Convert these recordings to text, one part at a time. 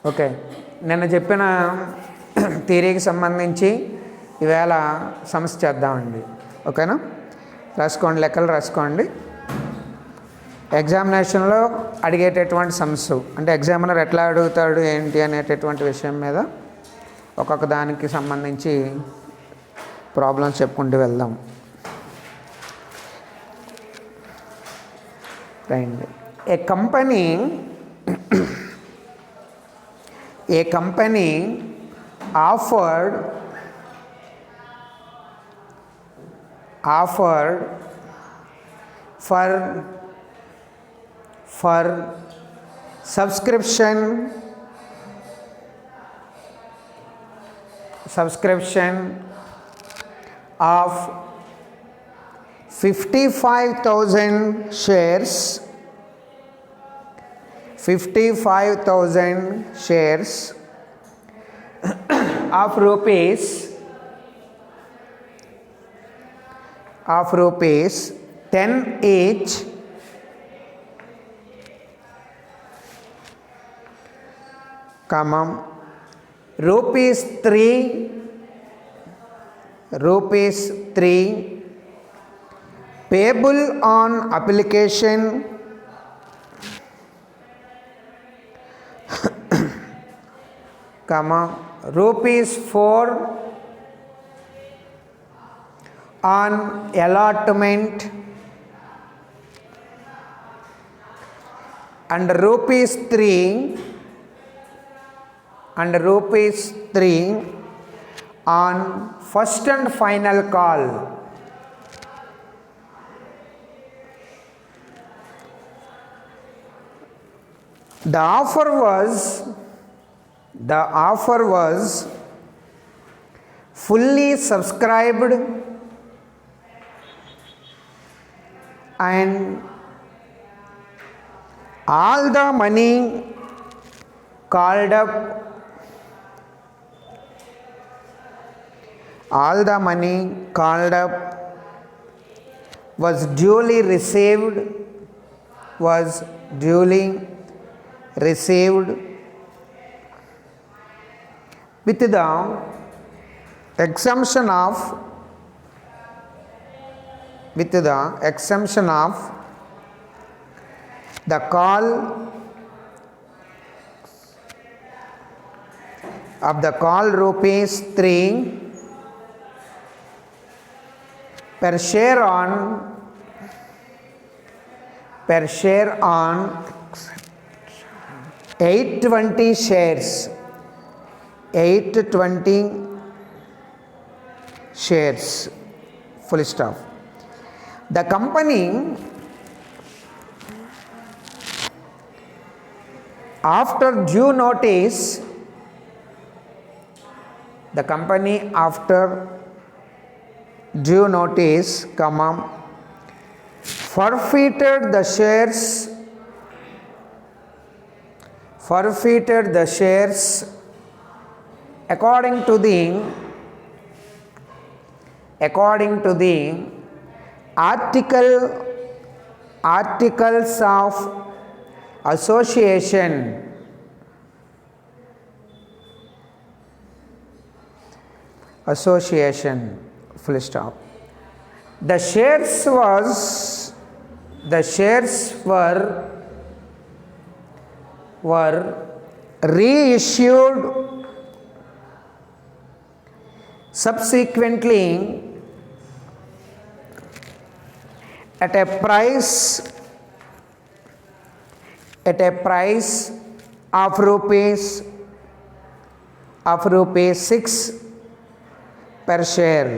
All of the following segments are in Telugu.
ఓకే, నిన్న చెప్పిన థియరీకి సంబంధించి ఈవేళ సమస్య చేద్దామండి. ఓకేనా? రాసుకోండి, లెక్కలు రాసుకోండి. ఎగ్జామినేషన్లో అడిగేటటువంటి సమస్య అంటే ఎగ్జామినర్ ఎట్లా అడుగుతాడు ఏంటి అనేటటువంటి విషయం మీద ఒక్కొక్క దానికి సంబంధించి ప్రాబ్లమ్స్ చెప్పుకుంటూ వెళ్దాం. Right. A company offered for subscription of 55,000 shares of rupees 10 each, rupees 3 payable on application, rupees 4 on allotment, and rupees 3 on first and final call. The offer was fully subscribed and all the money called up was duly received with the exemption of the call rupees 3 per share on 820 shares, full stop. The company after due notice forfeited the shares according to the articles of association, full stop. The shares were reissued subsequently at a price of rupees 6 per share.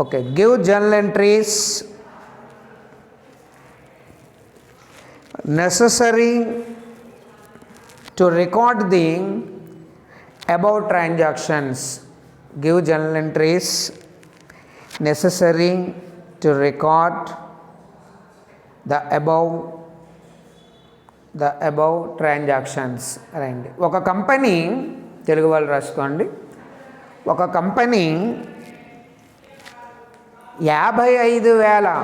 Okay, give journal entries necessary to record the above transactions. Give journal entries necessary to record the above transactions. రండి. ఒక కంపెనీ, తెలుగు వాళ్ళు రాసుకోండి, ఒక కంపెనీ 55,000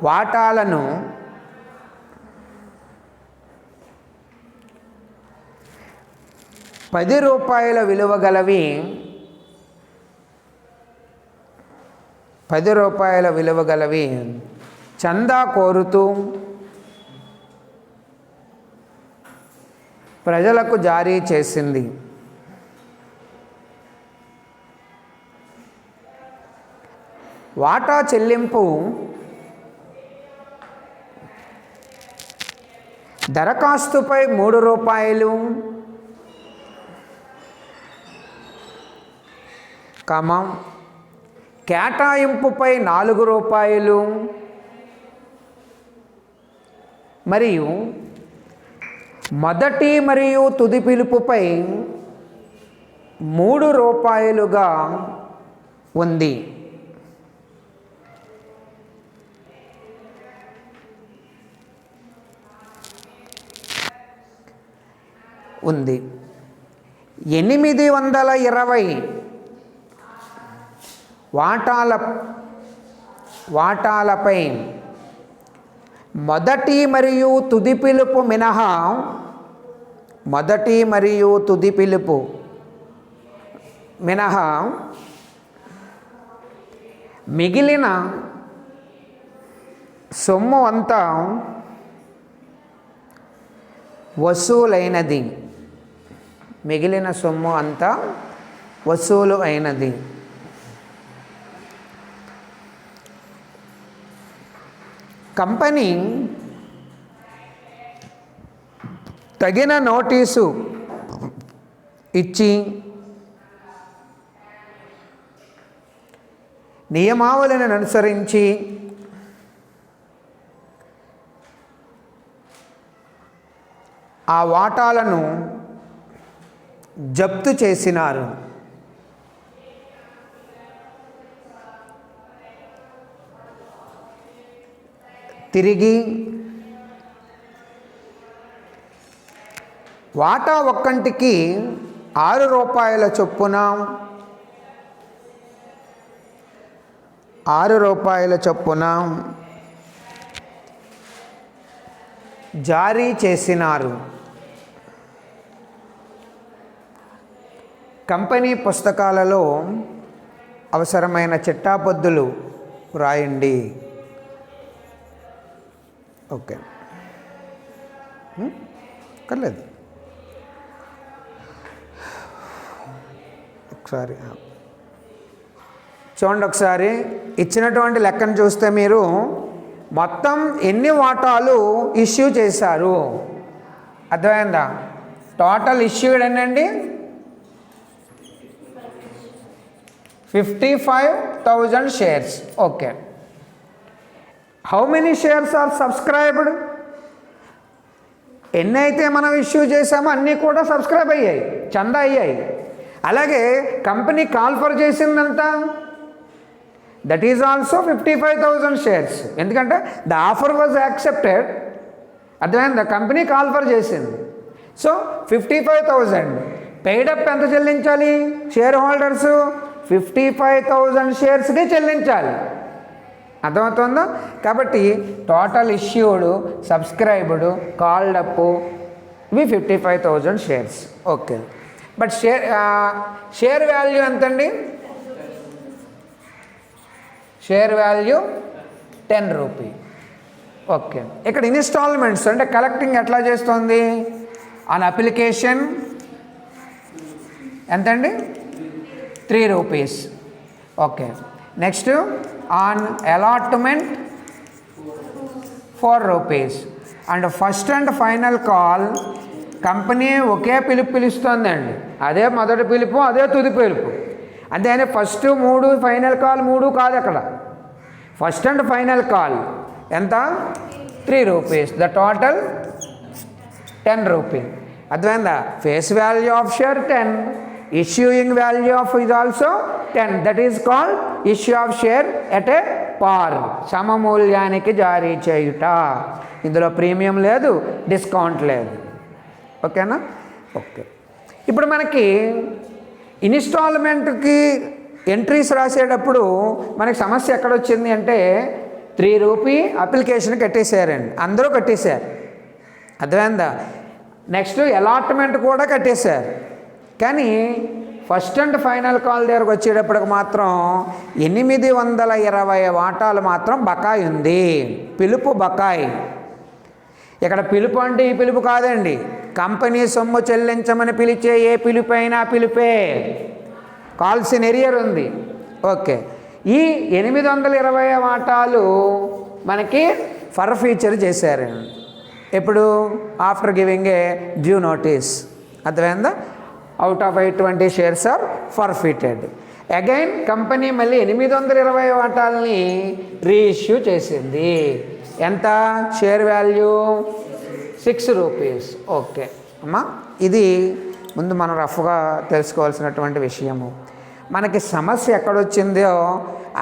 వాటాలను రూపాయల విలువ గలవి 10 రూపాయల విలువ గలవి చందా కోరుతూ ప్రజలకు జారీ చేసింది. వాటా చెల్లింపు దరఖాస్తుపై 3 రూపాయలు, కేటాయింపుపై 4 రూపాయలు మరియు మొదటి మరియు తుది పిలుపుపై 3 రూపాయలుగా ఉంది. ఉంది 820 వాటాలపై మొదటి మరియు తుది పిలుపు మినహా మిగిలిన సొమ్ము అంతా వసూలైనది. వసూలు అయినది. కంపెనీ తగిన నోటీసు ఇచ్చి నియమావళిని అనుసరించి ఆ వాటాలను జప్తు చేసినారు. తిరిగి వాటా ఒక్కంటికి 6 రూపాయల చొప్పున జారీ చేసినారు. కంపెనీ పుస్తకాలలో అవసరమైన చిట్టాపద్దులు రాయండి. ఓకే, కర్లేదు. ఒకసారి చూడండి. ఒకసారి ఇచ్చినటువంటి లెక్కను చూస్తే మీరు మొత్తం ఎన్ని వాటాలు ఇష్యూ చేశారు అర్థమైందా? టోటల్ ఇష్యూడ్ ఎన్నండి? 55,000 shares. Okay. How many shares are subscribed? ఎన్నైతే మనం ఇష్యూ చేసామో అన్నీ కూడా సబ్స్క్రైబ్ అయ్యాయి, చందా అయ్యాయి. అలాగే కంపెనీ కాల్ఫర్ చేసిందంతా దట్ ఈజ్ ఆల్సో 55,000 షేర్స్. ఎందుకంటే ద ఆఫర్ వాజ్ యాక్సెప్టెడ్. అర్థమైందా? కంపెనీ కాల్ఫర్ చేసింది. సో 55,000 పెయిడప్ ఎంత చెల్లించాలి? షేర్ హోల్డర్స్ 55,000 షేర్స్కి చెల్లించాలి. అర్థమవుతుందా? కాబట్టి total issued, subscribed, called up ఇవి 55,000 shares. Okay. But share value ఎంతండి? Share value 10 rupee. ఓకే. ఇక్కడ ఇన్స్టాల్మెంట్స్ అంటే కలెక్టింగ్ ఎట్లా చేస్తుంది? ఆన్ అప్లికేషన్ ఎంతండి? 3 rupees. Okay. Next on allotment 4 rupees. And first and final call company ఒకే పిలుపు పిలుస్తుందండి. అదే మొదటి పిలుపు, అదే తుది పిలుపు. అంతేగాని ఫస్ట్ 3 ఫైనల్ కాల్ 3 కాదు. అక్కడ ఫస్ట్ అండ్ ఫైనల్ కాల్ ఎంత? 3 రూపీస్. The total 10 rupee. అర్థమైందా? Face value of share 10, issuing value of is also 10. That is called issue of share at a par. సమమూల్యానికి జారీ చేయుట. ఇందులో ప్రీమియం లేదు, డిస్కౌంట్ లేదు. ఓకేనా? ఓకే. ఇప్పుడు మనకి ఇన్స్టాల్మెంట్కి ఎంట్రీస్ రాసేటప్పుడు మనకి సమస్య ఎక్కడొచ్చింది అంటే 3 రూపీ అప్లికేషన్ కట్టేశారండి. అందరూ కట్టేశారు. అర్థమైందా? నెక్స్ట్ అలాట్మెంట్ కూడా కట్టేశారు. కానీ ఫస్ట్ అండ్ ఫైనల్ కాల్ దగ్గరకు వచ్చేటప్పటికి మాత్రం 820 వాటాలు మాత్రం బకాయి ఉంది, పిలుపు బకాయి. ఇక్కడ పిలుపు అంటే ఈ పిలుపు కాదండి, కంపెనీ సొమ్ము చెల్లించమని పిలిచే ఏ పిలుపు అయినా పిలుపే, కాల్స్ ఇన్ ఎరియర్ ఉంది. ఓకే, ఈ 820 వాటాలు మనకి ఫర్ ఫీచర్ చేశారు. ఎప్పుడు? After giving a due notice. అర్థమైందా? Out of 820 shares are forfeited. Again company మళ్ళీ 820 వాటాలని రీఇష్యూ చేసింది. ఎంత? Share value 6 rupees. ఓకే అమ్మా, ఇది ముందు మనం రఫ్గా తెలుసుకోవాల్సినటువంటి విషయము. మనకి సమస్య ఎక్కడొచ్చిందో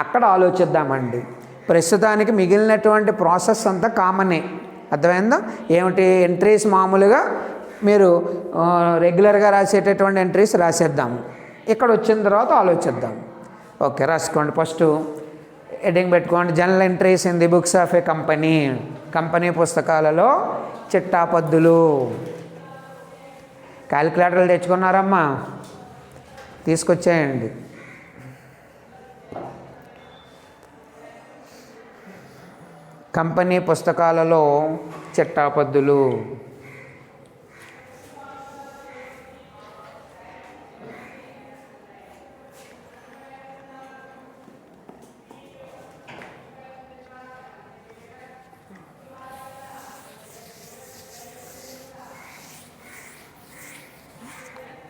అక్కడ ఆలోచిద్దామండి. ప్రస్తుతానికి మిగిలినటువంటి ప్రాసెస్ అంతా కామనే. అర్థమైందా? ఏమిటి? ఎంట్రీస్ మామూలుగా మీరు రెగ్యులర్గా రాసేటటువంటి ఎంట్రీస్ రాసేద్దాము. ఇక్కడ వచ్చిన తర్వాత ఆలోచిద్దాం. ఓకే, రాసుకోండి. ఫస్ట్ హెడ్డింగ్ పెట్టుకోండి, general entries in the books of A company. Company పుస్తకాలలో చిట్టాపద్దులు. క్యాలిక్యులేటర్లు తెచ్చుకున్నారమ్మా? తీసుకొచ్చేయండి. కంపెనీ పుస్తకాలలో చిట్టాపద్దులు.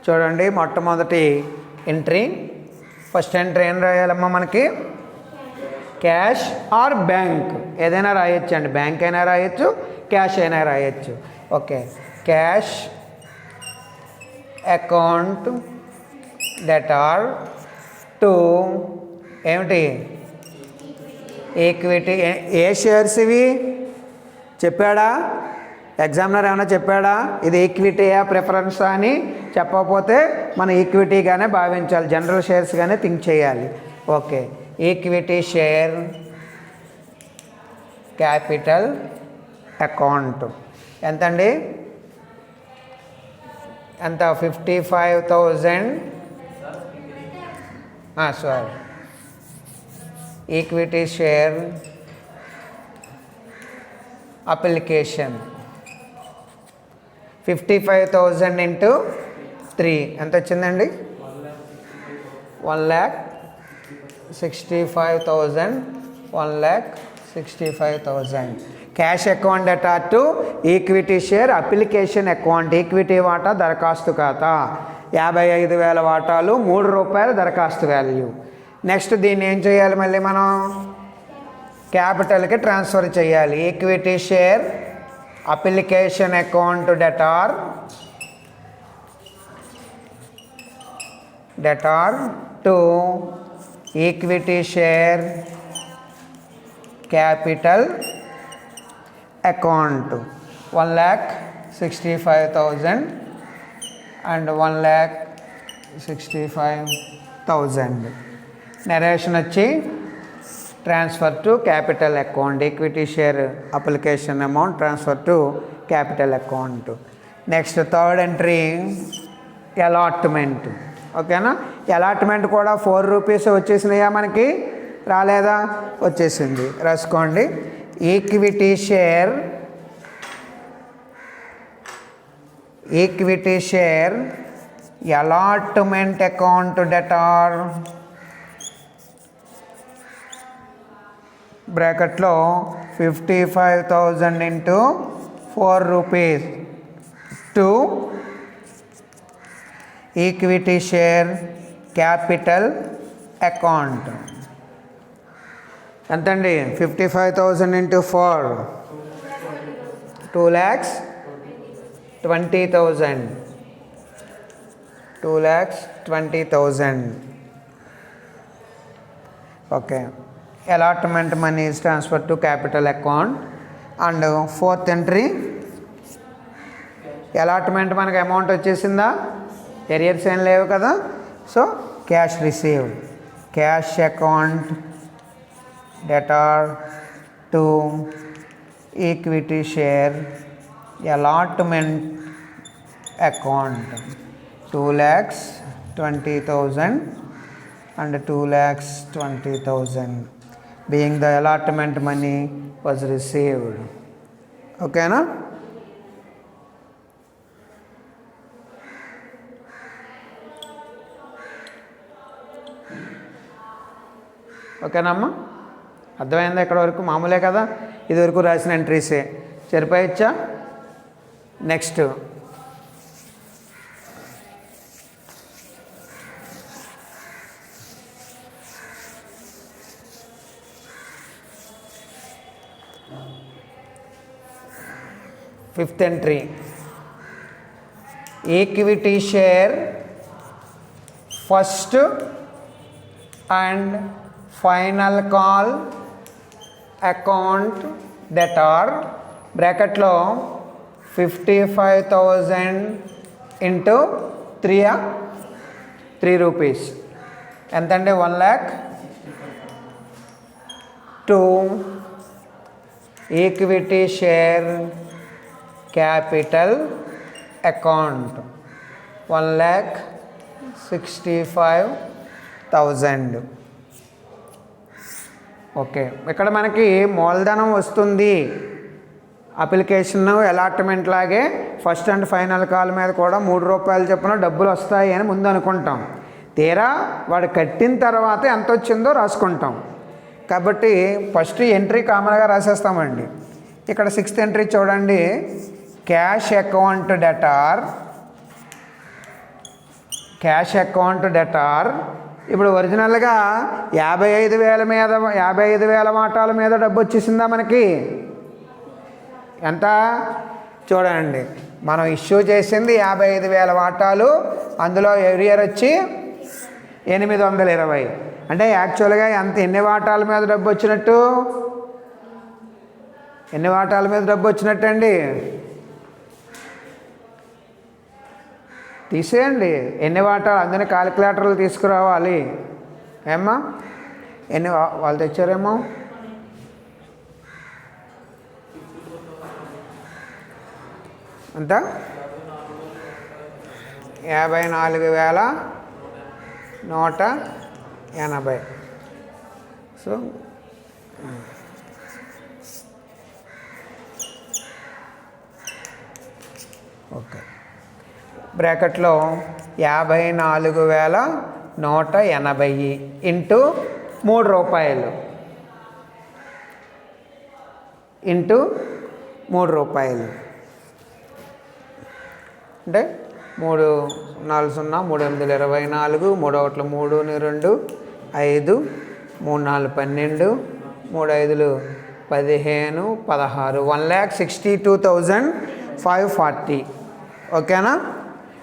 చూడండి, మొట్టమొదటి ఎంట్రీ, ఫస్ట్ ఎంట్రీ ఏం రాయాలమ్మా మనకి? క్యాష్ ఆర్ బ్యాంక్, ఏదైనా రాయొచ్చు అండి. బ్యాంక్ అయినా రాయొచ్చు, క్యాష్ అయినా రాయొచ్చు. Okay, cash account debtor to ఏమిటి? ఈక్విటీ. ఏ షేర్స్ ఇవి? చెప్పాడా ఎగ్జామినర్? ఏమైనా చెప్పాడా ఇది ఈక్విటీయా ప్రిఫరెన్సా అని? చెప్పకపోతే మనం ఈక్విటీగానే భావించాలి, జనరల్ షేర్స్గానే థింక్ చేయాలి. Okay, equity share capital account ఎంతండి? ఎంత? 55,000. Sorry, equity share application 55,000 into 3 ఎంత వచ్చిందండి? 1,65,000. 1,65,000. Cash account debtor to equity share application account. Equity వాటా దరఖాస్తు ఖాతా 55,000 వాటాలు, 3 రూపాయల దరఖాస్తు వాల్యూ. నెక్స్ట్ దీన్ని ఏం చేయాలి? మళ్ళీ మనం క్యాపిటల్కి ట్రాన్స్ఫర్ చేయాలి. Equity share application account debtor to equity share capital account 1,65,000 and 1,65,000. Narration వచ్చి transfer to capital account. Equity share application amount transfer to capital account. Next third entry allotment. ఓకేనా? అలాట్మెంట్ కూడా 4 రూపీస్ వచ్చేసినాయా మనకి? రాలేదా? వచ్చేసింది. రాసుకోండి, equity share allotment account debtor బ్రాకెట్లో 55,000 into 4 rupees to equity share capital account. ఎంతండి? 55,000 into 4 2,20,000. 2,20,000. Okay, allotment money is transferred to capital account. And fourth entry allotment మనకు అమౌంట్ వచ్చేసిందా? ఎరియర్స్ ఏం లేవు కదా. So cash received, cash account debtor to equity share allotment account. 2,20,000 and 2,20,000 being the allotment money was received. ఓకేనా? ఓకేనమ్మా, అర్థమైందా? ఇక్కడ వరకు మామూలే కదా, ఇది వరకు రాసిన ఎంట్రీసే. సరిపోయచ్చా? Next fifth entry, equity share first and final call account debtor బ్రాకెట్లో 55,000 ఇంటూ 3 రూపీస్ ఎంతండి? 1,00,000. 2 equity share capital account 1,65,000. Okay, ఇక్కడ మనకి మూలధనం వస్తుంది. అప్లికేషన్ అలాట్మెంట్ లాగే ఫస్ట్ అండ్ ఫైనల్ కాల్ మీద కూడా 3 రూపాయలు చొప్పున డబ్బులు వస్తాయి అని ముందు అనుకుంటాం. తీరా వాడు కట్టిన తర్వాత ఎంత వచ్చిందో రాసుకుంటాం. కాబట్టి ఫస్ట్ ఎంట్రీ కామన్గా రాసేస్తామండి. ఇక్కడ 6th ఎంట్రీ చూడండి, క్యాష్ అకౌంట్ డెటార్. ఇప్పుడు ఒరిజినల్గా 55,000 వాటాల మీద డబ్బు వచ్చేసిందా మనకి? ఎంత చూడండి, మనం ఇష్యూ చేసింది 55,000 వాటాలు, అందులో ఎవ్రీ వచ్చి 820. అంటే యాక్చువల్గా ఎన్ని వాటాల మీద డబ్బు వచ్చినట్టు? ఎన్ని వాటాల మీద డబ్బు వచ్చినట్టండి? తీసేయండి ఎన్ని వాటాలు, అందుకని కాలిక్యులేటర్లు తీసుకురావాలి. ఏమ్మా, ఎన్ని వాళ్ళు తెచ్చారేమో? అంత 54,180. సో ఓకే, బ్రాకెట్లో 54,180 ఇంటూ 3 రూపాయలు ఇంటూ 3 రూపాయలు అంటే 3 0 0 3 8 24, 3 1 3 2 5, 3 4 12, 3 5 15, 16, 1,62,540. ఓకేనా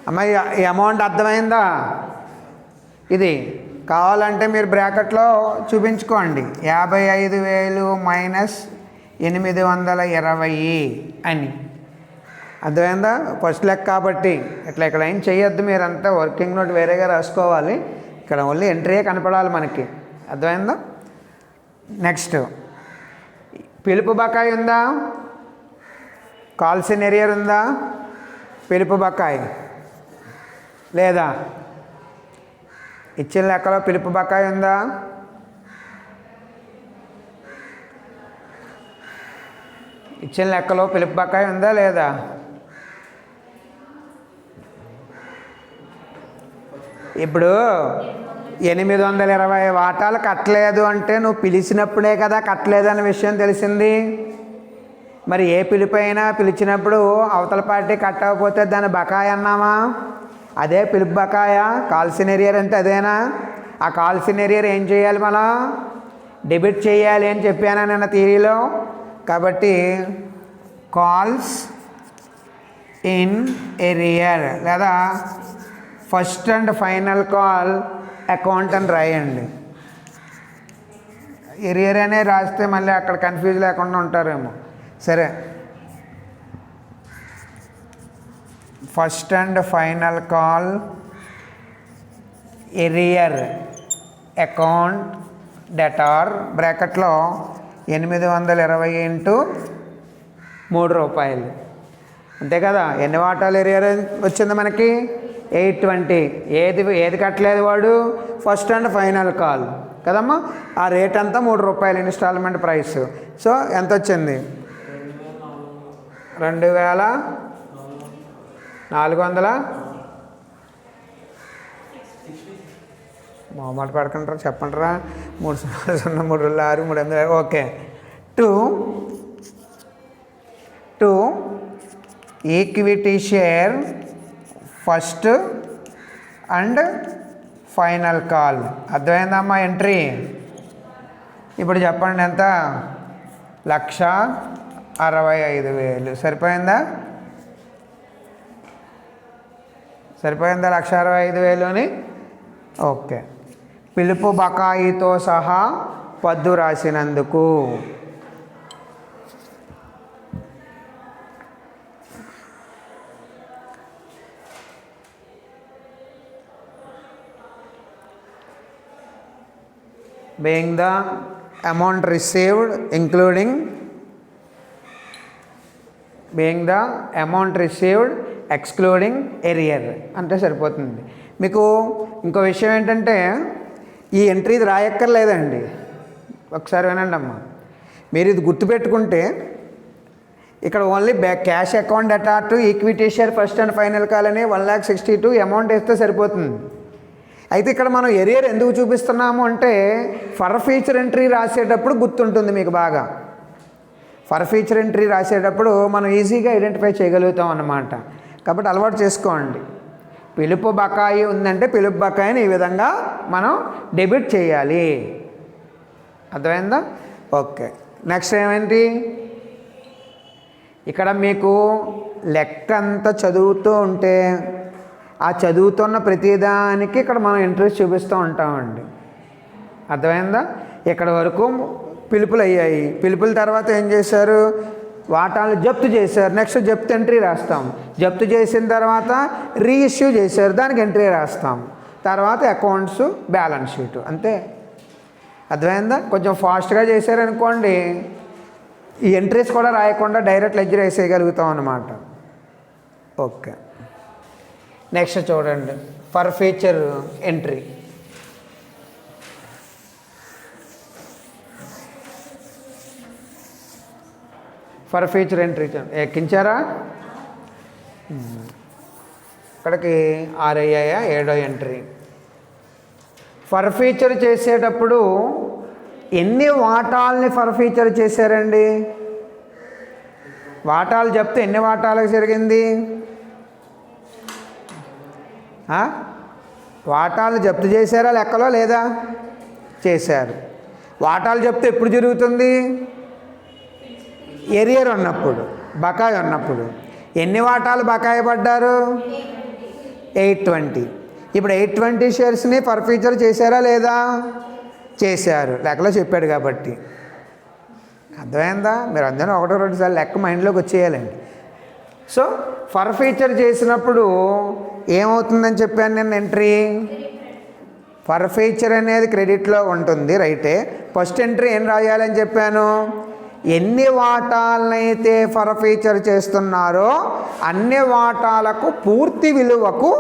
అమ్మ? ఈ అమౌంట్ అర్థమైందా? ఇది కావాలంటే మీరు బ్రాకెట్లో చూపించుకోండి, 55,000 మైనస్ 820 అని. అర్థమైందా? ఫస్ట్ లెక్క కాబట్టి ఇట్లా ఇక్కడ ఏం చేయొద్దు, మీరంతా వర్కింగ్ నోట్ వేరేగా రాసుకోవాలి. ఇక్కడ ఓన్లీ ఎంట్రీయే కనపడాలి మనకి. అర్థమైందా? నెక్స్ట్, పిలుపు బకాయి ఉందా? కాల్స్ ఇన్ ఎరియర్ ఉందా? పిలుపు బకాయి లేదా? ఇచ్చిన లెక్కలో పిలుపు బకాయి ఉందా? ఇచ్చిన లెక్కలో పిలుపు బకాయి ఉందా లేదా? ఇప్పుడు 820 వాటాలు కట్టలేదు అంటే నువ్వు పిలిచినప్పుడే కదా కట్టలేదన్న విషయం తెలిసింది. మరి ఏ పిలుపైనా పిలిచినప్పుడు అవతల పార్టీ కట్టకపోతే దాన్ని బకాయి అన్నామా? అదే పిలుపు బకాయా? కాల్స్ ఇన్ ఎరియర్ అంటే అదేనా? ఆ కాల్స్ ఇన్ ఎరియర్ ఏం చేయాలి? మనం డెబిట్ చేయాలి అని చెప్పాను నిన్న థియరీలో. కాబట్టి కాల్స్ ఇన్ ఎరియర్ లేదా first and final call account అని రాయండి. ఎరియర్ అనే రాస్తే మళ్ళీ అక్కడ కన్ఫ్యూజ్ లేకుండా ఉంటారేమో. సరే, first and final call earlier account debtor బ్రాకెట్లో 820 ఇంటూ 3 రూపాయలు. అంతే కదా? ఎన్ని వాటాలు ఎరియర్ వచ్చింది మనకి? 820. ఏది కట్టలేదు వాడు? ఫస్ట్ అండ్ ఫైనల్ కాల్ కదమ్మా. ఆ రేట్ అంతా ₹3 ఇన్స్టాల్మెంట్ ప్రైస్. సో ఎంత వచ్చింది? 2400. మొహమాట పడకంటారా, చెప్పండిరా. 3 okay. Two equity share first and final call. అర్థమైందమ్మా ఎంట్రీ? ఇప్పుడు చెప్పండి ఎంత? 1,65,000. సరిపోయిందా? 1,65,000 ఓకే. పిలుపు బకాయితో సహా పద్దు రాసినందుకు being the amount received excluding arrear అంటే సరిపోతుంది. మీకు ఇంకో విషయం ఏంటంటే ఈ ఎంట్రీ ఇది రాయక్కర్లేదండి. ఒకసారి వినండి అమ్మా, మీరు ఇది గుర్తుపెట్టుకుంటే ఇక్కడ only cash account data to equity share first and final call అని 1,62 అమౌంట్ వేస్తే సరిపోతుంది. అయితే ఇక్కడ మనం ఎరియర్ ఎందుకు చూపిస్తున్నాము అంటే ఫర్ ఫ్యూచర్ ఎంట్రీ రాసేటప్పుడు గుర్తుంటుంది మీకు బాగా. ఫర్ ఫ్యూచర్ ఎంట్రీ రాసేటప్పుడు మనం ఈజీగా ఐడెంటిఫై చేయగలుగుతాం అన్నమాట. కాబట్టి అలవాటు చేసుకోండి. పిలుపు బకాయి ఉందంటే పిలుపు బకాయిని ఈ విధంగా మనం డెబిట్ చేయాలి. అర్థమైందా? ఓకే. నెక్స్ట్ ఏమేంటి? ఇక్కడ మీకు లెక్క అంతా చదువుతూ ఉంటే ఆ చదువుతున్న ప్రతిదానికి ఇక్కడ మనం ఇంట్రెస్ట్ చూపిస్తూ ఉంటామండి. అర్థమైందా? ఇక్కడ వరకు పిలుపులు అయ్యాయి. పిలుపుల తర్వాత ఏం చేశారు? వాటాలు జప్తు చేశారు. నెక్స్ట్ జప్తు ఎంట్రీ రాస్తాం. జప్తు చేసిన తర్వాత రీఇష్యూ చేశారు, దానికి ఎంట్రీ రాస్తాం. తర్వాత అకౌంట్స్, బ్యాలెన్స్ షీటు, అంతే. అర్థమైందా? కొంచెం ఫాస్ట్గా చేశారనుకోండి ఈ ఎంట్రీస్ కూడా రాయకుండా డైరెక్ట్ లెడ్జర్ వేసేయగలుగుతాం అన్నమాట. ఓకే. నెక్స్ట్ చూడండి, forfeiture entry. Forfeiture entry ఎక్కించారా? ఇక్కడికి 6 అయ్యాయా? 7వ ఎంట్రీ. ఫర్ ఫ్యూచర్ చేసేటప్పుడు ఎన్ని వాటాలని ఫర్ ఫ్యూచర్ చేశారండి? వాటాలు చెప్తే ఎన్ని వాటాలకు జరిగింది? వాటాలు జప్తు చేశారా లెక్కలో? లేదా? చేశారు. వాటాలు జప్తు ఎప్పుడు జరుగుతుంది? ఎరియర్ ఉన్నప్పుడు, బకాయి ఉన్నప్పుడు. ఎన్ని వాటాలు బకాయి పడ్డారు? 820. ఇప్పుడు 820 షేర్స్ని ఫర్ ఫ్యూచర్ చేశారా లేదా? చేశారు. లెక్కలో చెప్పాడు కాబట్టి. అర్థమైందా? మీరు అందరూ 1-2 సార్లు లెక్క మైండ్లోకి వచ్చేయాలండి. సో ఫర్ ఫ్యూచర్ చేసినప్పుడు ఏమవుతుందని చెప్పాను నేను? ఎంట్రీ ఫర్ ఫ్యూచర్ అనేది క్రెడిట్లో ఉంటుంది, రైటే. ఫస్ట్ ఎంట్రీ ఏం రాయాలని చెప్పాను? ఎన్ని వాటాలనైతే ఫర్ ఫ్యూచర్ చేస్తున్నారో అన్ని వాటాలకు పూర్తి విలువకు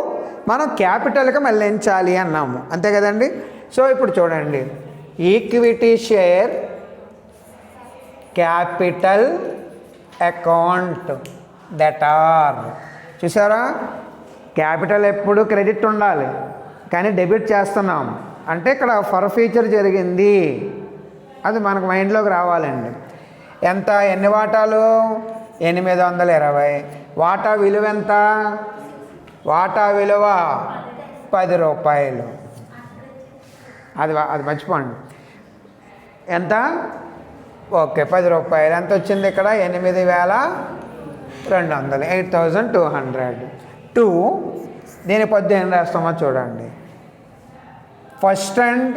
మనం క్యాపిటల్గా మళ్ళించాలి అన్నాము, అంతే కదండి. సో ఇప్పుడు చూడండి, equity share capital account debtor. చూసారా? క్యాపిటల్ ఎప్పుడు క్రెడిట్ ఉండాలి, కానీ డెబిట్ చేస్తున్నాం అంటే ఇక్కడ ఫర్ ఫ్యూచర్ జరిగింది, అది మనకు మైండ్లోకి రావాలండి. ఎంత? ఎన్ని వాటాలు? 820. వాటా విలువ ఎంత? వాటా విలువ ₹10. అది మర్చిపోండి. ఎంత? ఓకే, ₹10. ఎంత వచ్చింది ఇక్కడ? 8,200, 8,200. దీని పొద్దు ఏం రాస్తామో చూడండి. First and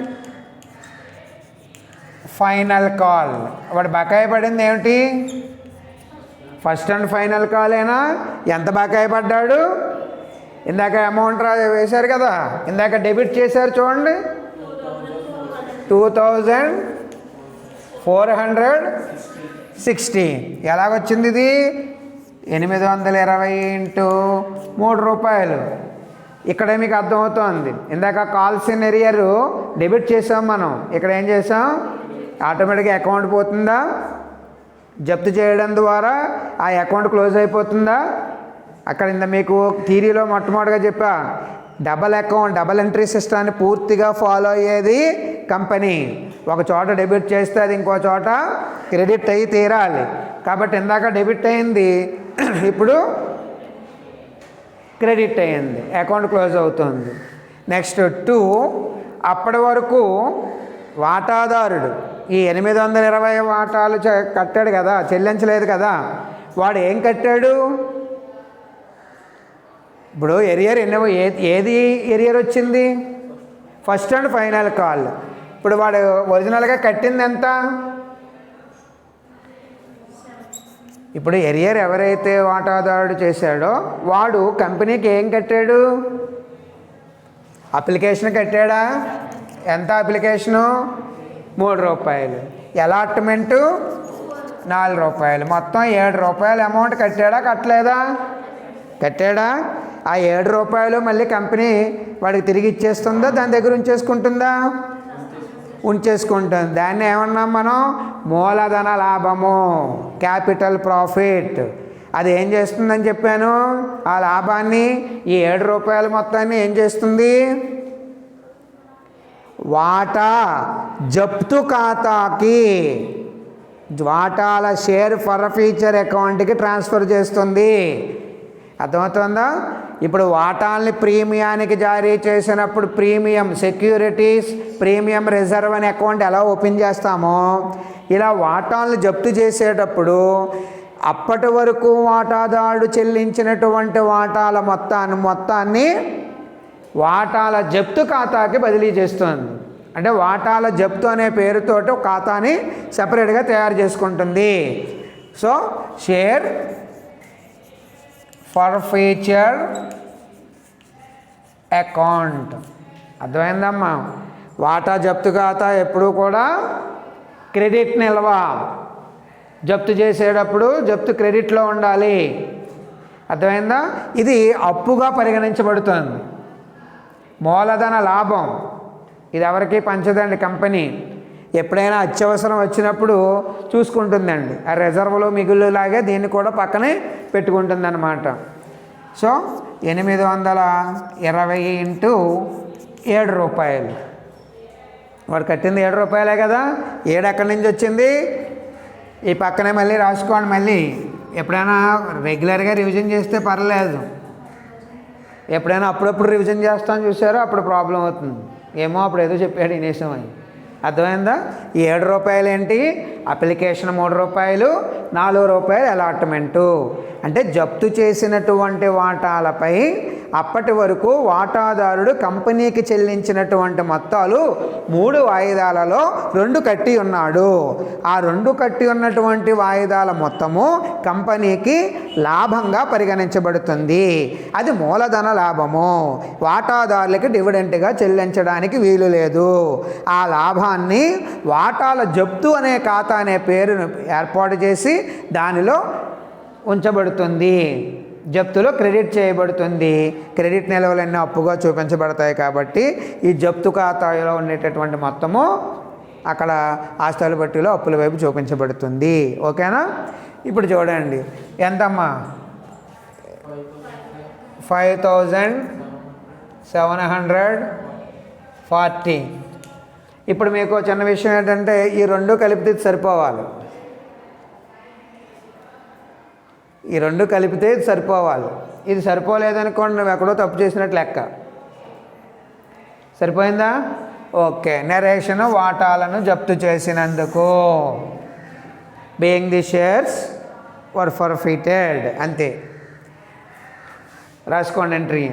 final call. వాడు బకాయి పడింది ఏమిటి? ఫస్ట్ అండ్ ఫైనల్ కాలేనా? ఎంత బకాయి పడ్డాడు? ఇందాక అమౌంట్ వేశారు కదా, ఇందాక డెబిట్ చేశారు చూడండి, 2,460. ఎలాగొచ్చింది ఇది? 820 × ₹3. ఇక్కడ మీకు అర్థమవుతోంది. ఇందాక కాల్స్ ఇన్ ఎరియర్ డెబిట్ చేసాం మనం, ఇక్కడ ఏం చేసాం, ఆటోమేటిక్గా అకౌంట్ పోతుందా, జప్తు చేయడం ద్వారా ఆ అకౌంట్ క్లోజ్ అయిపోతుందా. అక్కడ ఇంత మీకు థియరీలో మొట్టమొదటిగా చెప్పా, డబల్ ఎంట్రీ సిస్టాన్ని పూర్తిగా ఫాలో అయ్యేది కంపెనీ. ఒక చోట డెబిట్ చేస్తే అది ఇంకో చోట క్రెడిట్ అయ్యి తీరాలి. కాబట్టి ఇందాక డెబిట్ అయింది, ఇప్పుడు క్రెడిట్ అయ్యింది, అకౌంట్ క్లోజ్ అవుతుంది. నెక్స్ట్ 2, అప్పటి వరకు వాటాదారుడు ఈ 820 వాటాలు కట్టాడు కదా, చెల్లించలేదు కదా, వాడు ఏం కట్టాడు. ఇప్పుడు ఎరియర్ ఏది ఎరియర్ వచ్చింది, ఫస్ట్ అండ్ ఫైనల్ కాల్. ఇప్పుడు వాడు ఒరిజినల్గా కట్టింది ఎంత, ఇప్పుడు ఎరియర్ ఎవరైతే వాటాదారుడు చేశాడో వాడు కంపెనీకి ఏం కట్టాడు, అప్లికేషన్ కట్టాడా. ఎంత అప్లికేషను, 3 రూపాయలు. అలాట్మెంటు 4 రూపాయలు. మొత్తం 7 రూపాయలు అమౌంట్ కట్టాడా కట్టలేదా, కట్టాడా. ఆ 7 రూపాయలు మళ్ళీ కంపెనీ వాడికి తిరిగి ఇచ్చేస్తుందా, దాని దగ్గర ఉంచేసుకుంటుందా, ఉంచేసుకుంటుంది. దాన్ని ఏమన్నాం మనం, మూలధన లాభము, క్యాపిటల్ ప్రాఫిట్. అది ఏం చేస్తుందని చెప్పాను, ఆ లాభాన్ని ఈ 7 రూపాయల మొత్తాన్ని ఏం చేస్తుంది, వాటా జప్తు ఖాతాకి, వాటాల షేర్ ఫర్ ఫ్యూచర్ అకౌంట్కి ట్రాన్స్ఫర్ చేస్తుంది. అర్థమవుతుందా. ఇప్పుడు వాటాల్ని ప్రీమియానికి జారీ చేసినప్పుడు ప్రీమియం సెక్యూరిటీస్, ప్రీమియం రిజర్వ్ అనే అకౌంట్ ఎలా ఓపెన్ చేస్తామో, ఇలా వాటాలను జప్తు చేసేటప్పుడు అప్పటి వరకు వాటాదారుడు చెల్లించినటువంటి వాటాల మొత్తాన్ని వాటాల జప్తు ఖాతాకి బదిలీ చేస్తుంది. అంటే వాటాల జప్తు అనే పేరుతోటి ఒక ఖాతాని సపరేట్గా తయారు చేసుకుంటుంది. So share forfeiture account. అర్థమైందమ్మా. వాటా జప్తు ఖాతా ఎప్పుడూ కూడా క్రెడిట్ నిల్వ, జప్తు చేసేటప్పుడు జప్తు క్రెడిట్లో ఉండాలి. అర్థమైందా. ఇది అప్పుగా పరిగణించబడుతుంది. మూలధన లాభం ఇది ఎవరికి పంచదండి కంపెనీ. ఎప్పుడైనా అత్యవసరం వచ్చినప్పుడు చూసుకుంటుందండి. ఆ రిజర్వ్లో మిగులు లాగే దీన్ని కూడా పక్కనే పెట్టుకుంటుంది అన్నమాట. సో 820 ఇంటూ 7 రూపాయలు. వాడు కట్టింది 7 రూపాయలే కదా. 7 ఎక్కడి నుంచి వచ్చింది, ఈ పక్కనే మళ్ళీ రాసుకోండి. మళ్ళీ ఎప్పుడైనా రెగ్యులర్గా రివిజన్ చేస్తే పర్లేదు, ఎప్పుడైనా అప్పుడప్పుడు రివిజన్ చేస్తాను చూసారో అప్పుడు ప్రాబ్లం అవుతుంది. ఏమో అప్పుడు ఏదో చెప్పాడు వినేసాం అని. అర్థమైందా. ఈ 7 రూపాయలు ఏంటి, అప్లికేషన్ 3 రూపాయలు, 4 రూపాయలు అలాట్మెంటు. అంటే జప్తు చేసినటువంటి వాటాలపై అప్పటి వరకు వాటాదారుడు కంపెనీకి చెల్లించినటువంటి మొత్తాలు 3 వాయిదాలలో 2 కట్టి ఉన్నాడు. ఆ 2 కట్టి ఉన్నటువంటి వాయిదాల మొత్తము కంపెనీకి లాభంగా పరిగణించబడుతుంది. అది మూలధన లాభము. వాటాదారులకి డివిడెంట్గా చెల్లించడానికి వీలు లేదు. ఆ లాభాన్ని వాటాల జప్తు అనే ఖాతా అనే పేరును ఏర్పాటు చేసి దానిలో ఉంచబడుతుంది. జప్తులో క్రెడిట్ చేయబడుతుంది. క్రెడిట్ నిల్వలన్నీ అప్పుగా చూపించబడతాయి. కాబట్టి ఈ జప్తు ఖాతాలో ఉండేటటువంటి మొత్తము అక్కడ ఆస్తుల పట్టిలో అప్పుల వైపు చూపించబడుతుంది. ఓకేనా. ఇప్పుడు చూడండి ఎంతమ్మా, 5740. ఇప్పుడు మీకు చిన్న విషయం ఏంటంటే ఈ 2 కలిపితే సరిపోవాలి. ఈ 2 కలిపితే సరిపోవాలి. ఇది సరిపోలేదనుకోండి, నువ్వు ఎక్కడో తప్పు చేసినట్లు లెక్క. సరిపోయిందా. ఓకే. నరేషన్ వాటాలను జప్తు చేసినందుకు, బీయింగ్ ది షేర్స్ వర్ ఫర్ఫీటెడ్, అంతే. రాసుకోండి ఎంట్రీ.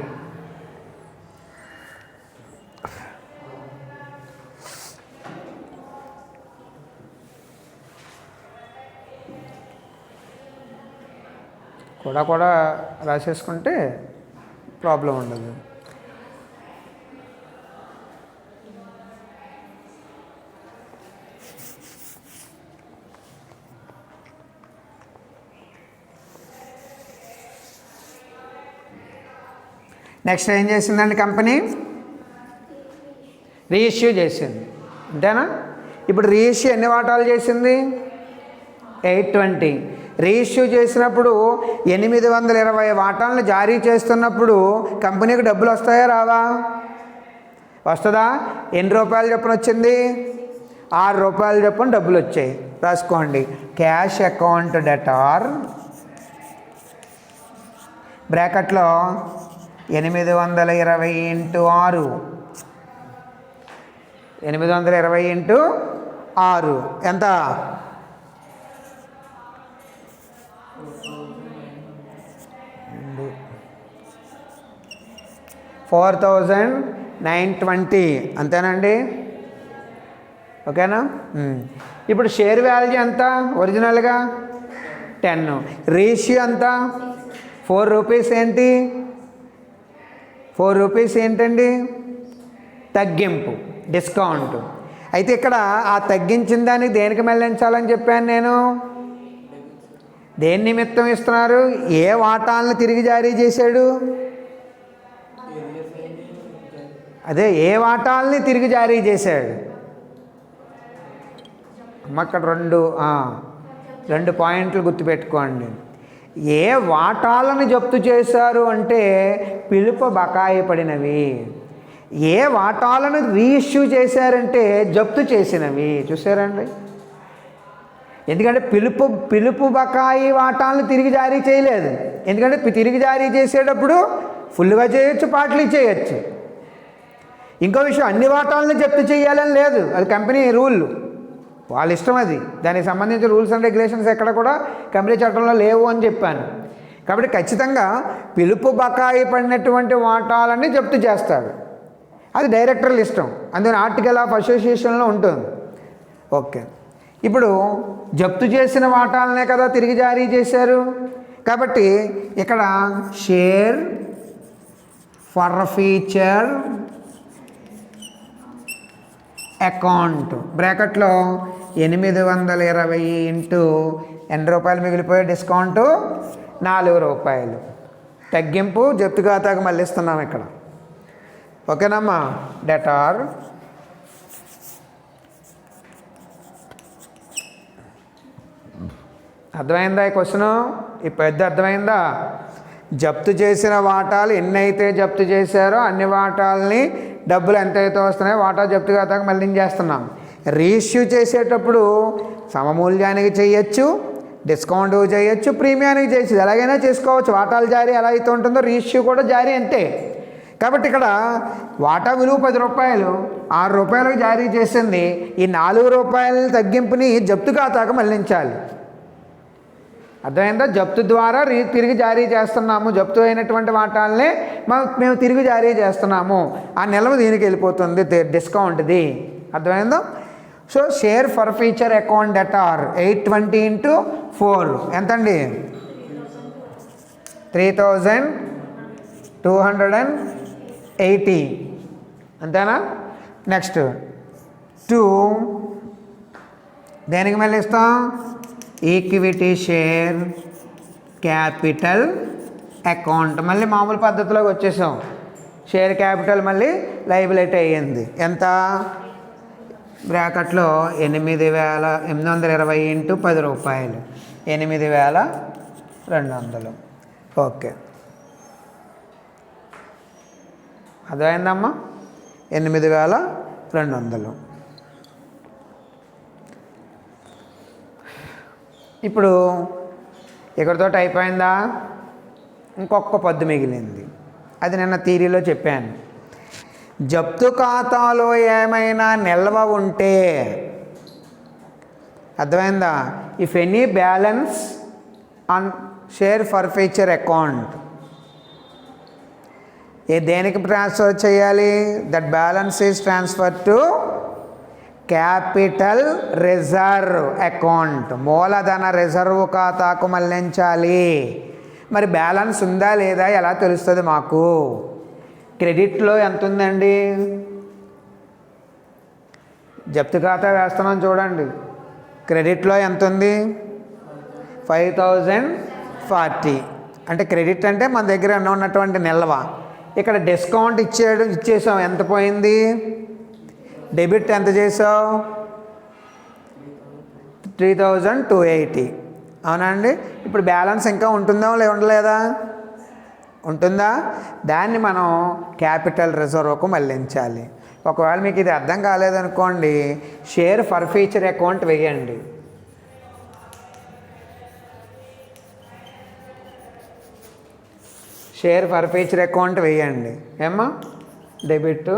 కూడా రాసేసుకుంటే ప్రాబ్లం ఉండదు. నెక్స్ట్ ఏం చేసిందండి కంపెనీ? రీఇష్యూ చేసింది, అంతేనా? ఇప్పుడు రీఇష్యూ ఎన్ని వాటాలు చేసింది? 820. రీఇష్యూ చేసినప్పుడు 820 వాటాలను జారీ చేస్తున్నప్పుడు కంపెనీకి డబ్బులు వస్తాయా రావా? వస్తుందా? ఎన్ని రూపాయలు చొప్పున వచ్చింది? 6 రూపాయలు చొప్పున డబ్బులు వచ్చాయి. రాసుకోండి, క్యాష్ అకౌంట్ డెటార్ బ్రాకెట్లో 820 ఇంటూ 6, 820 ఇంటూ 6 ఎంత? 4920, అంతేనండి? ఓకేనా? ఇప్పుడు షేర్ వాల్యూ ఎంత ఒరిజినల్గా? 10. రేషియో ఎంత? 4 రూపీస్. ఏంటి 4 రూపీస్? ఏంటండి? తగ్గింపు, డిస్కౌంట్. అయితే ఇక్కడ ఆ తగ్గించిన దాన్ని దేనికి మళ్ళించాలని చెప్పాను నేను? దేని నిమిత్తం ఇస్తున్నారు? ఏ వాటాలను తిరిగి జారీ చేశాడు? అదే, ఏ వాటాలని తిరిగి జారీ చేశాడు? అక్కడ రెండు పాయింట్లు గుర్తుపెట్టుకోండి. ఏ వాటాలను జప్తు చేశారు అంటే పిలుపు బకాయి పడినవి. ఏ వాటాలను రీఇష్యూ చేశారంటే జప్తు చేసినవి. చూసారండి? ఎందుకంటే పిలుపు బకాయి వాటాలను తిరిగి జారీ చేయలేదు. ఎందుకంటే తిరిగి జారీ చేసేటప్పుడు ఫుల్గా చేయొచ్చు, పార్ట్లీ చేయొచ్చు. ఇంకో విషయం, అన్ని వాటాలను జప్తు చేయాలని లేదు, అది కంపెనీ రూల్, వాళ్ళ ఇష్టం. అది దానికి సంబంధించిన రూల్స్ అండ్ రెగ్యులేషన్స్ ఎక్కడ కూడా కంపెనీ చట్టంలో లేవు అని చెప్పాను. కాబట్టి ఖచ్చితంగా పిలుపు బకాయి పడినటువంటి వాటాలన్నీ జప్తు చేస్తాడు. అది డైరెక్టర్ల ఇష్టం, అందుకని ఆర్టికల్ ఆఫ్ అసోసియేషన్లో ఉంటుంది. ఓకే, ఇప్పుడు జప్తు చేసిన వాటాలనే కదా తిరిగి జారీ చేశారు. కాబట్టి ఇక్కడ షేర్ ఫర్ఫీచర్ అకౌంట్ బ్రాకెట్లో 820 ఇంటూ ఎన్ని రూపాయలు మిగిలిపోయే డిస్కౌంట్? 4 రూపాయలు. తగ్గింపు జప్తు ఖాతాకు మళ్ళిస్తున్నాం ఇక్కడ. ఓకేనమ్మా? డెటార్ అర్థమైందా? ఈ క్వశ్చను ఈ పెద్ద అర్థమైందా? జప్తు చేసిన వాటాలు ఎన్నైతే జప్తు చేశారో అన్ని వాటాలని డబ్బులు ఎంతైతే వస్తున్నాయో వాటా జప్తు ఖాతాకు మళ్ళించేస్తున్నాం. రీఇష్యూ చేసేటప్పుడు సమమూల్యానికి చేయొచ్చు, డిస్కౌంట్ చేయొచ్చు, ప్రీమియానికి చేయొచ్చు, ఎలాగైనా చేసుకోవచ్చు. వాటాలు జారీ ఎలా అయితే ఉంటుందో రీఇష్యూ కూడా జారీ అంతే. కాబట్టి ఇక్కడ వాటా విలువ 10 రూపాయలు, 6 రూపాయలకు జారీ చేసింది. ఈ 4 రూపాయల తగ్గింపుని జప్తు ఖాతాకు మళ్ళించాలి. అర్థమైందా? జప్తు ద్వారా తిరిగి జారీ చేస్తున్నాము. జప్తు అయినటువంటి వాటాలనే మేము తిరిగి జారీ చేస్తున్నాము. ఆ నిల్వ దీనికి వెళ్ళిపోతుంది, డిస్కౌంట్ది. అర్థమైందా? So share forfeiture account debtor 820 into 4 ఎంతండి? 3280. అంతేనా? నెక్స్ట్ 2 దేనికి మళ్ళీ ఇస్తాం? Equity share capital account. మళ్ళీ మామూలు పద్ధతిలోకి వచ్చేసాం. షేర్ క్యాపిటల్ మళ్ళీ లయబిలిటీ అయ్యింది. ఎంత? బ్రాకెట్లో 8,820 ఇంటూ 10 రూపాయలు, 8,200. ఓకే, అర్థమైందమ్మా? 8,200. ఇప్పుడు ఇక్కడితో అయిపోయిందా? ఇంకొక పద్దు మిగిలింది. అది నిన్న థియరీలో చెప్పాను. జప్తు ఖాతాలో ఏమైనా నిల్వ ఉంటే, అర్థమైందా? If any balance on share forfeiture account, దేనికి ట్రాన్స్ఫర్ చేయాలి? That balance is transfer to capital reserve account, మూలధన రిజర్వ్ ఖాతాకు మళ్ళించాలి. మరి బ్యాలెన్స్ ఉందా లేదా ఎలా తెలుస్తుంది మాకు? క్రెడిట్లో ఎంత ఉందండి? జప్తు ఖాతా వేస్తున్నాం చూడండి. క్రెడిట్లో ఎంత ఉంది? 5040. అంటే క్రెడిట్ అంటే మన దగ్గర ఉన్నటువంటి నిల్వ. ఇక్కడ డిస్కౌంట్ ఇచ్చేసాం, ఎంత పోయింది? డెబిట్ ఎంత చేసావు? 3280. అవునండి. ఇప్పుడు బ్యాలెన్స్ ఇంకా ఉంటుందా ఉండలేదా? ఉంటుందా? దాన్ని మనం క్యాపిటల్ రిజర్వ్కు మళ్ళించాలి. ఒకవేళ మీకు ఇది అర్థం కాలేదనుకోండి, షేర్ ఫర్ ఫ్యూచర్ అకౌంట్ వేయండి. షేర్ ఫర్ ఫ్యూచర్ అకౌంట్ వేయండి. ఏమ్మా, డెబిట్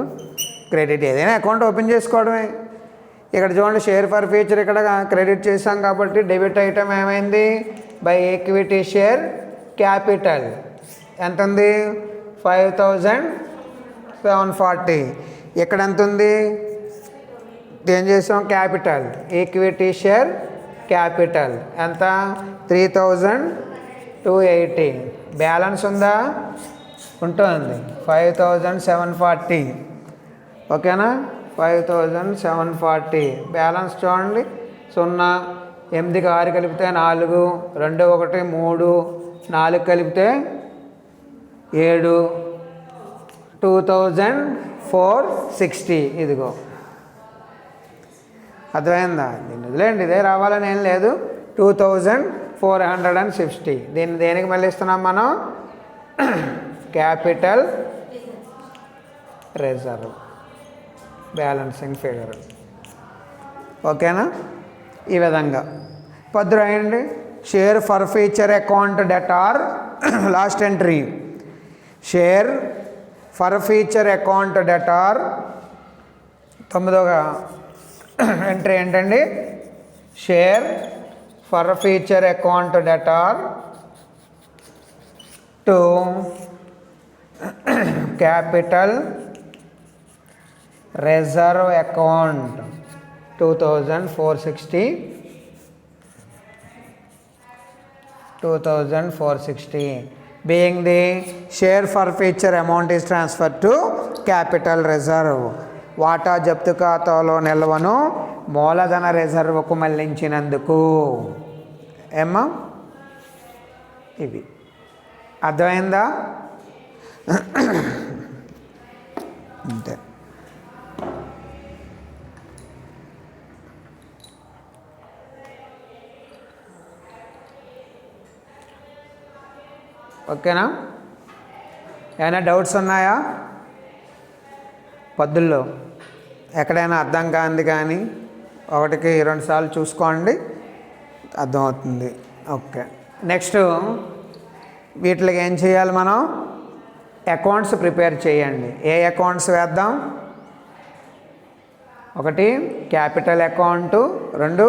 క్రెడిట్ ఏదైనా అకౌంట్ ఓపెన్ చేసుకోవడమే. ఇక్కడ చూడండి, షేర్ ఫర్ ఫ్యూచర్ ఇక్కడ క్రెడిట్ చేసాం కాబట్టి డెబిట్ ఐటమ్ ఏమైంది? బై ఈక్విటీ షేర్ క్యాపిటల్ ఎంత ఉంది? 5740. ఇక్కడ ఎంత ఉంది? ఏం చేసాం? క్యాపిటల్, ఈక్విటీ షేర్ క్యాపిటల్ ఎంత? 3280. బ్యాలెన్స్ ఉందా? ఉంటుంది, 5740. ఓకేనా? 5740. బ్యాలెన్స్ చూడండి, 0, 8కి 6 కలిపితే 4, 2 1 3, 4 కలిపితే 7, 2460. ఇదిగో అర్థమైందా? దీన్ని వదిలేండి, ఇదే రావాలని ఏం లేదు. 2460. దీన్ని దేనికి మళ్ళీ ఇస్తున్నాం మనం? Capital reserve balancing figure. ఓకేనా? ఈ విధంగా పద్దు రాయండి. Share forfeiture account debtor last entry. Share forfeiture account debtor 9వ ఎంట్రీ ఏంటండి? Share forfeiture account debtor to capital reserve account 2460. Being the share for future amount is transferred to capital reserve. వాటా జప్తు ఖాతాలో నిల్వను మూలధన రిజర్వుకు మళ్లించినందుకు. ఏమ్మా, ఇవి అర్థమైందా? అంతే. ఓకేనా? ఏమైనా డౌట్స్ ఉన్నాయా? పద్దుల్లో ఎక్కడైనా అర్థం కానిది కానీ 1కి 2 సార్లు చూసుకోండి, అర్థమవుతుంది. ఓకే. నెక్స్ట్ వీటికి ఏం చేయాలి? మనం అకౌంట్స్ ప్రిపేర్ చేయండి. ఏ అకౌంట్స్ వేద్దాం? 1 capital account, 2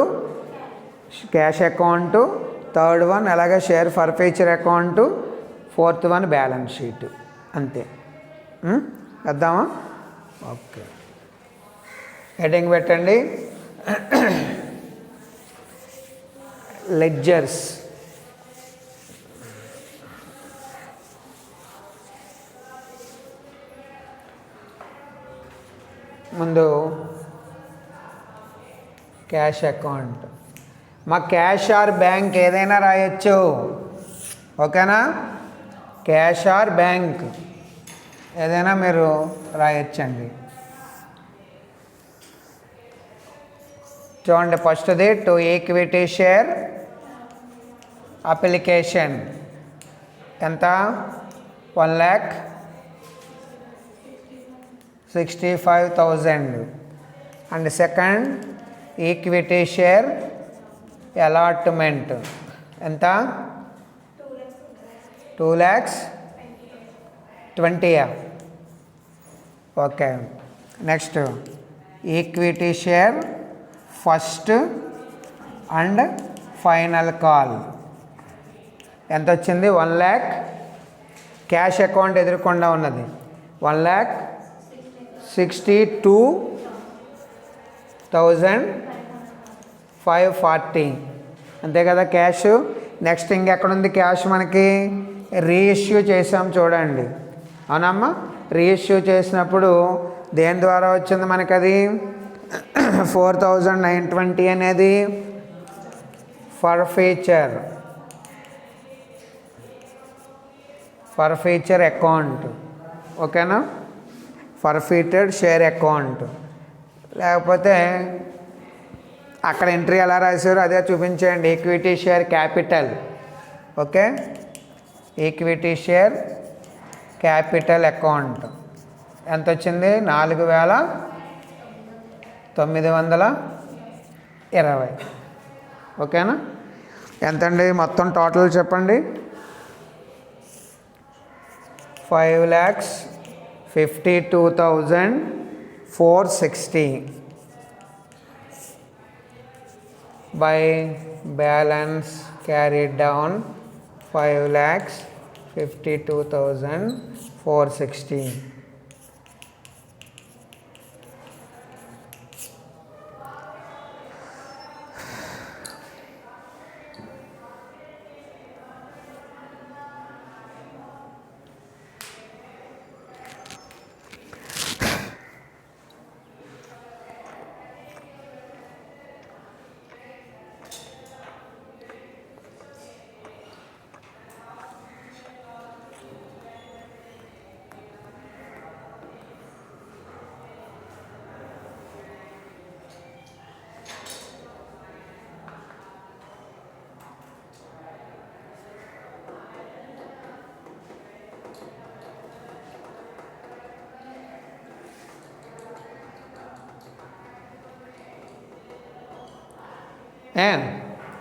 cash account, 3rd one అలాగే share forfeiture account, 4th one balance sheet. అంతే. వేద్దామా? ఓకే. హెడ్డింగ్ పెట్టండి, లెడ్జర్స్. ముందు క్యాష్ అకౌంట్. మా క్యాష్ ఆర్ బ్యాంక్ ఏదైనా రాయొచ్చు. ఓకేనా? క్యాష్ ఆర్ బ్యాంక్ ఏదైనా మీరు రాయొచ్చండి. చూడండి, ఫస్ట్ది టు ఈక్విటీ షేర్ అప్లికేషన్ ఎంత? 1,65,000. And second equity share allotment ఎంత? 2,20,000. Okay. Next equity share first and final call ఎంత వచ్చింది? 1,00,000. క్యాష్ అకౌంట్ ఎదురుకుండా ఉన్నది 1,62,540. అంతే కదా క్యాష్. నెక్స్ట్ ఇంకెక్కడుంది క్యాష్? మనకి రీఇష్యూ చేసాం చూడండి. అవునమ్మా? రీఇష్యూ చేసినప్పుడు దేని ద్వారా వచ్చింది మనకి? అది 4,920 అనేది ఫర్ ఫ్యూచర్ అకౌంట్. ఓకేనా, ఫర్ఫీటెడ్ షేర్ అకౌంట్. లేకపోతే అక్కడ ఎంట్రీ ఎలా రాశారో అదే చూపించేయండి. Equity share capital. Okay, equity share capital account ఎంత వచ్చింది? 4,920. ఓకేనా, ఎంతండి మొత్తం టోటల్ చెప్పండి? 5,52,460 by balance carried down 5,52,460.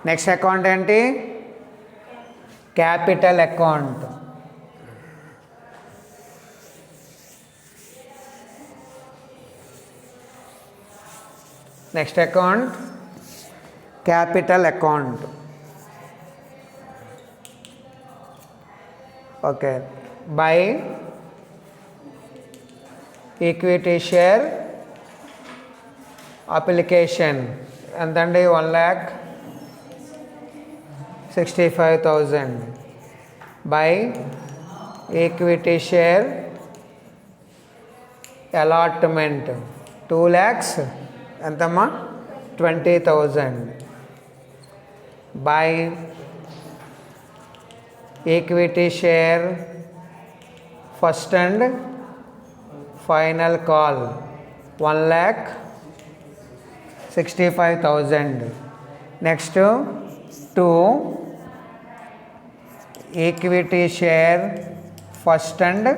Next account ఏంటి? Capital account. Next account capital account. Okay, by equity share application ఎంతండి? 1,65,000 by equity share allotment 2 lakhs ఎంతమ్మా? 20,000 by equity share first and final call 1,65,000. Next 2 equity share first and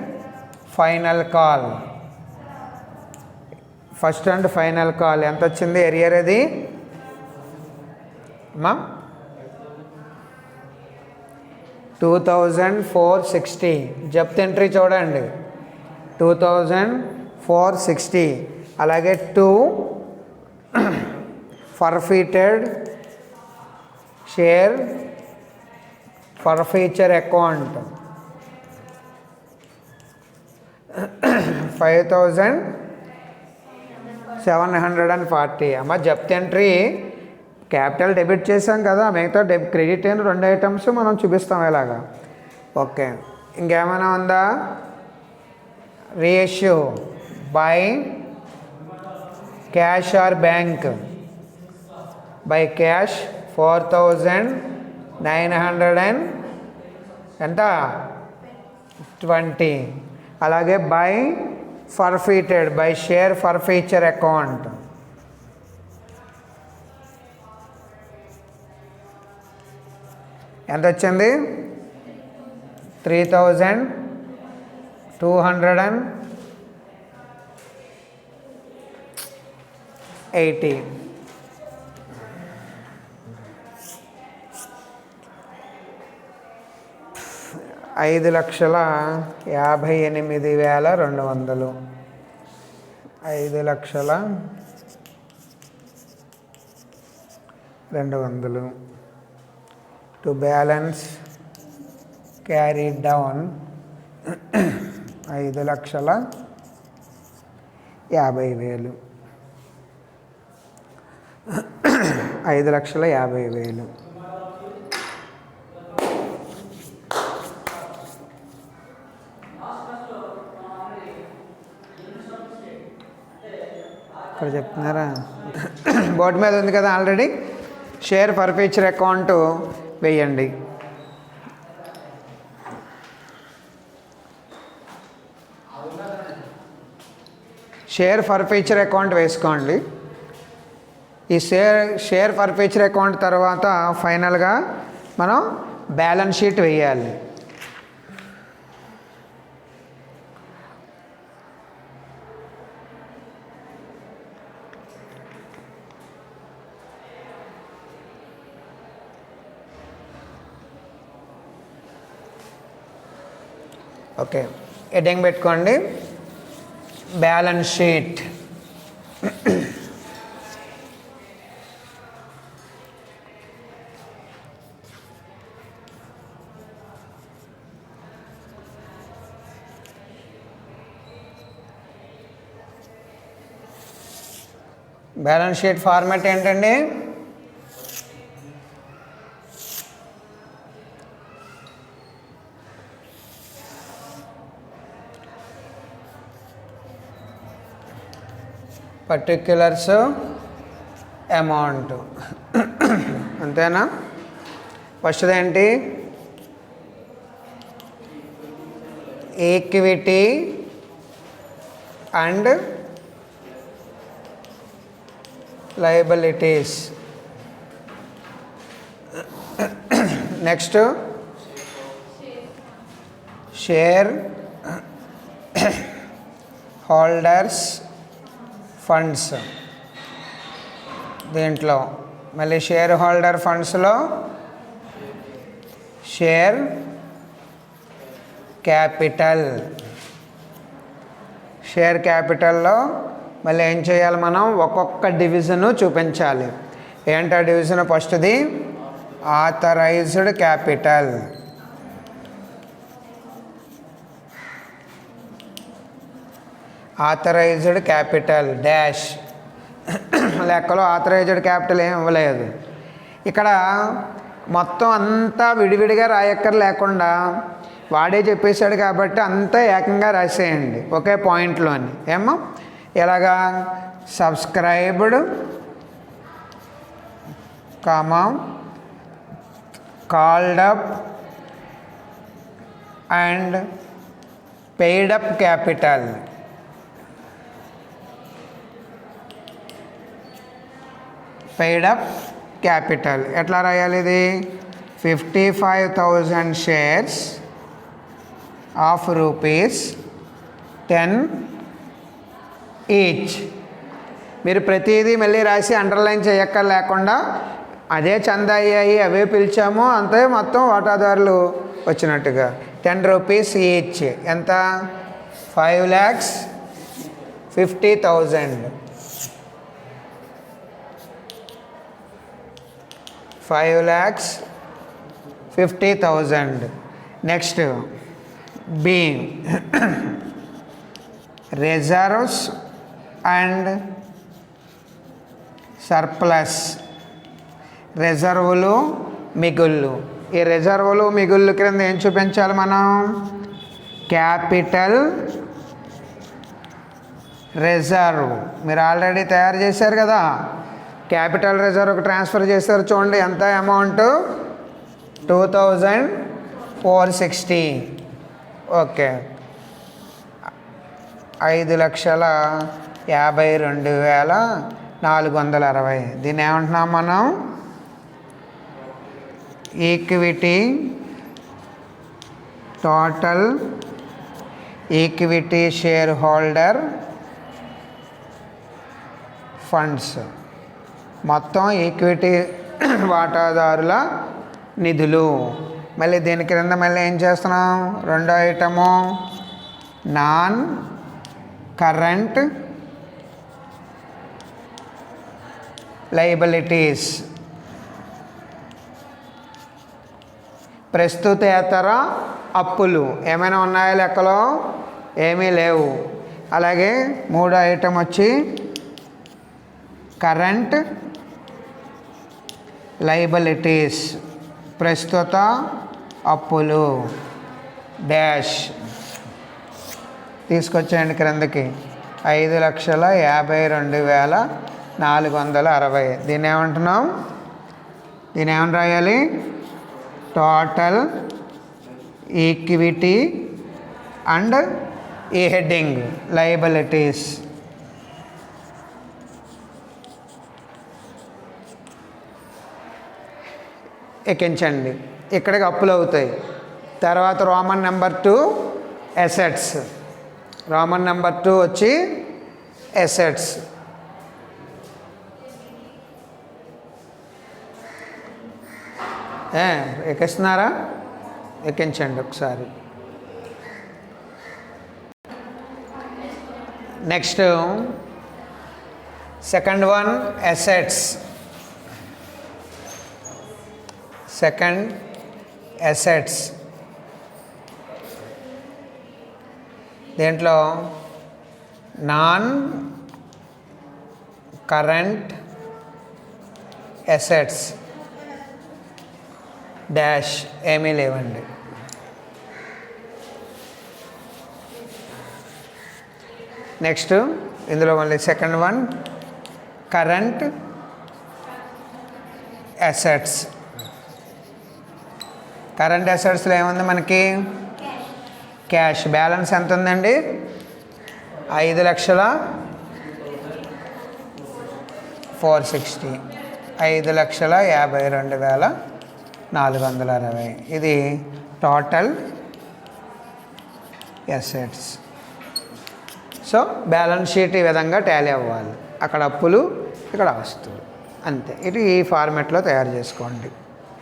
final call. First and final call ఎంత వచ్చింది? ఎరియర్ అది అమ్మా 2,460. జప్త్ ఎంట్రీ చూడండి 2,460. అలాగే 2 ఫర్ఫీటెడ్ షేర్ ఫర్ఫీచర్ అకౌంట్ 5,740. అమ్మ జప్త్ ఎంట్రీ క్యాపిటల్ డెబిట్ చేసాం కదా, మిగతా క్రెడిట్ అయిన 2 ఐటమ్స్ మనం చూపిస్తాం ఇలాగా. ఓకే, ఇంకేమైనా ఉందా? Ratio by cash or bank. By cash 4,900 ఎంత? 20. అలాగే by ఫర్ఫీటెడ్ by share forfeiture account ఎంత వచ్చింది? 3,280. 5,58,200. 5,02,000 to balance carried down 5,50,000. 5,50,000. ఇక్కడ చెప్తున్నారా? బోర్డు మీద ఉంది కదా ఆల్రెడీ. షేర్ ఫర్ఫీచర్ అకౌంట్ వేయండి. షేర్ ఫర్ ఫ్యూచర్ అకౌంట్ వేసుకోండి. ఈ షేర్ ఫర్ ఫ్యూచర్ అకౌంట్ తర్వాత ఫైనల్గా మనం బ్యాలెన్స్ షీట్ వేయాలి. ఓకే, హెడ్డింగ్ పెట్టుకోండి, balance sheet. Balance sheet format ఏంటండి? పర్టిక్యులర్స్, అమౌంట్, అంతేనా? ఫస్ట్ది ఏంటి? Equity and liabilities. Next share holders funds. దీంట్లో మళ్ళీ షేర్ హోల్డర్ ఫండ్స్లో షేర్ క్యాపిటల్. షేర్ క్యాపిటల్లో మళ్ళీ ఏం చేయాలి మనం? ఒక్కొక్క డివిజను చూపించాలి. ఏంటో డివిజన్? ఫస్ట్ది authorised capital. Authorised capital dash. లెక్కలో ఆథరైజ్డ్ క్యాపిటల్ ఏం ఇవ్వలేదు. ఇక్కడ మొత్తం అంతా విడివిడిగా రాయక్కర్ లేకుండా వాడే చెప్పేశాడు కాబట్టి అంతా ఏకంగా రాసేయండి ఒకే పాయింట్లోని. ఏమో ఎలాగా? Subscribed comma called up and paid up capital. Paid up capital ఎట్లా రాయాలి? ఇది 55,000 షేర్స్ ఆఫ్ ₹10 ఈచ్. మీరు ప్రతిదీ మళ్ళీ రాసి అండర్లైన్ చేయక్కర్ లేకుండా అదే చందా అయ్యాయి, అవే పిలిచాము, అంతే మొత్తం వాటాదారులు వచ్చినట్టుగా. ₹10 ఈచ్. ఎంత? 5,50,000. 5,50,000. Next B reserves and surplus. రిజర్వులు, మిగుళ్ళు. ఈ రిజర్వులు మిగుళ్ళు క్రింద ఏం చూపించాలి మనం? Capital reserve. మీరు ఆల్రెడీ తయారు చేశారు కదా, క్యాపిటల్ రిజర్వ్కి ట్రాన్స్ఫర్ చేశారు. చూడండి ఎంత అమౌంట్? 2,460. ఓకే, 5,52,460. దీన్ని ఏమంటున్నాం మనం? Equity total equity share holder funds. మొత్తం ఈక్విటీ వాటాదారుల నిధులు. మళ్ళీ దీని క్రింద మళ్ళీ ఏం చేస్తున్నాం? రెండో ఐటము నాన్ కరెంట్ లయబిలిటీస్. ప్రస్తుతేతర అప్పులు ఏమైనా ఉన్నాయా లెక్కలో? ఏమీ లేవు. అలాగే మూడో ఐటమ్ వచ్చి కరెంట్ లయబిలిటీస్, ప్రస్తుత అప్పులు డాష్. తీసుకొచ్చేయండి క్రిందకి. 5,52,460. దీన్ని ఏమంటున్నాం? దీన్ని ఏమని రాయాలి? టోటల్ ఈక్విటీ అండ్ ఈ హెడ్డింగ్ లయబిలిటీస్. ఎక్కించండి, ఇక్కడికి అప్పులు అవుతాయి. తర్వాత Roman number 2 assets. Roman number 2 వచ్చి అసెట్స్. ఎక్కిస్తున్నారా? ఎక్కించండి ఒకసారి. Next second one assets. Second assets. దీంట్లో నాన్ కరెంట్ అసెట్స్ డాష్ ఏమీ లేవండి. నెక్స్ట్ ఇందులో మళ్ళీ second one current assets. Current అసెట్స్లో ఏముంది మనకి? క్యాష్. బ్యాలెన్స్ ఎంత ఉందండి? 5,460. 5,52,460. ఇది total assets. So balance sheet ఈ విధంగా టాలీ అవ్వాలి. అక్కడ అప్పులు, ఇక్కడ వస్తువులు, అంతే. ఇది ఈ ఫార్మెట్లో తయారు చేసుకోండి.